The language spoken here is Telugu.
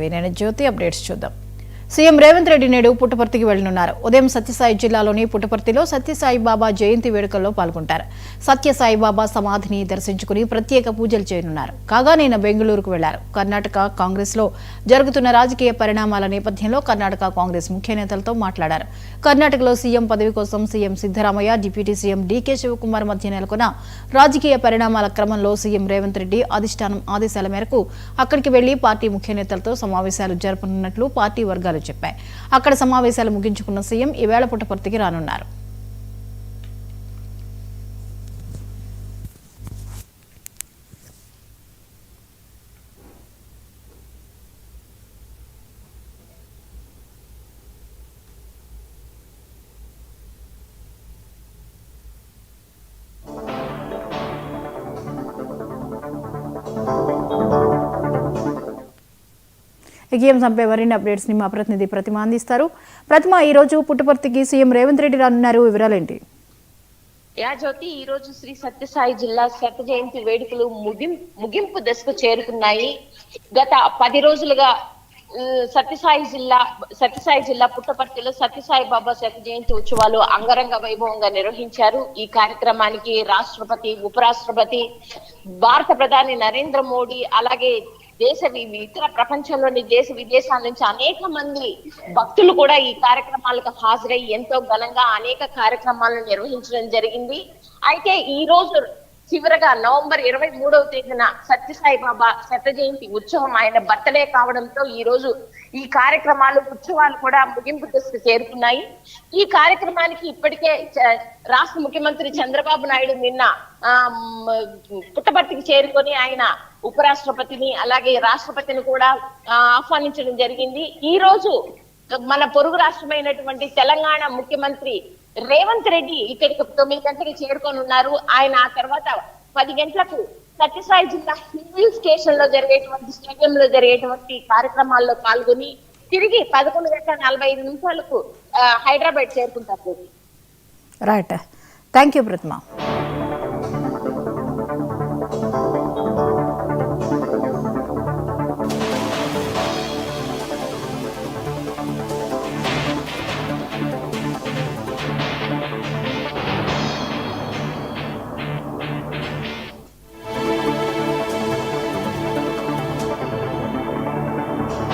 నేను జ్యోతి అప్డేట్స్ చూద్దాం. సీఎం రేవంత్ రెడ్డి నేడు పుట్టపర్తికి వెళ్లనున్నారు. ఉదయం సత్యసాయి జిల్లాలోని పుట్టపర్తిలో సత్యసాయి బాబా జయంతి వేడుకల్లో పాల్గొంటారు. సత్యసాయి బాబా సమాధిని దర్శించుకుని ప్రత్యేక పూజలు చేయనున్నారు. కాగా నిన్న బెంగళూరుకు వెళ్లారు. కర్ణాటక కాంగ్రెస్ లో జరుగుతున్న రాజకీయ పరిణామాల నేపథ్యంలో కర్ణాటక కాంగ్రెస్ ముఖ్య నేతలతో మాట్లాడారు. కర్ణాటకలో సీఎం పదవి కోసం CM Siddaramaiah, deputy CM DK Shivakumar మధ్య నెలకొన్న రాజకీయ పరిణామాల క్రమంలో సీఎం రేవంత్ రెడ్డి అధిష్టానం ఆదేశాల మేరకు అక్కడికి వెళ్లి పార్టీ ముఖ్య నేతలతో సమావేశాలు జరపనున్నట్లు పార్టీ వర్గాలు చెప్పాయి. అక్కడ సమావేశాలు ముగించుకున్న సీఎం ఈవేళ పుట్టపర్తికి రానున్నారు. గేమ్ సంపే మరిన్ని అప్డేట్స్ ని మా ప్రతినిధి ప్రతిమ అందిస్తారు. ప్రతిమ, ఈ రోజు పుట్టపర్తికి సీఎం రేవంత్ రెడ్డి రానున్నారు, వివరాలేంటి? జ్యోతి, ఈ రోజు శ్రీ సత్యసాయి జిల్లా శత జయంతి వేడుకలు ముగింపు దశకు చేరుకున్నాయి. గత 10 రోజులుగా సత్యసాయి జిల్లా పుట్టపర్తిలో సత్యసాయి బాబా శత జయంతి ఉత్సవాలు అంగరంగ వైభవంగా నిర్వహించారు. ఈ కార్యక్రమానికి రాష్ట్రపతి, ఉపరాష్ట్రపతి, భారత ప్రధాని నరేంద్ర మోడీ, అలాగే ఇతర ప్రపంచంలోని దేశ విదేశాల నుంచి అనేక మంది భక్తులు కూడా ఈ కార్యక్రమాలకు హాజరై ఎంతో ఘనంగా అనేక కార్యక్రమాలను నిర్వహించడం జరిగింది. అయితే ఈ రోజు చివరగా నవంబర్ 23వ తేదీన సత్యసాయి బాబా శత జయంతి ఉత్సవం, ఆయన బర్త్డే కావడంతో ఈ రోజు ఈ కార్యక్రమాలు, ఉత్సవాలు కూడా ముగింపు దశకు చేరుకున్నాయి. ఈ కార్యక్రమానికి ఇప్పటికే రాష్ట్ర ముఖ్యమంత్రి చంద్రబాబు నాయుడు నిన్న పుట్టపర్తికి చేరుకొని ఆయన ఉపరాష్ట్రపతిని అలాగే రాష్ట్రపతిని కూడా ఆహ్వానించడం జరిగింది. ఈ రోజు మన పొరుగు రాష్ట్రమైనటువంటి తెలంగాణ ముఖ్యమంత్రి రేవంత్ రెడ్డి ఇక్కడికి 9 గంటలకు చేరుకొని ఉన్నారు. ఆయన ఆ తర్వాత 10 గంటలకు సత్యసాయి జిల్లా హిల్ స్టేషన్ లో స్టేడియంలో జరిగేటువంటి కార్యక్రమాల్లో పాల్గొని తిరిగి 11:45 హైదరాబాద్ చేరుకుంటారు. Right, thank you Pratima.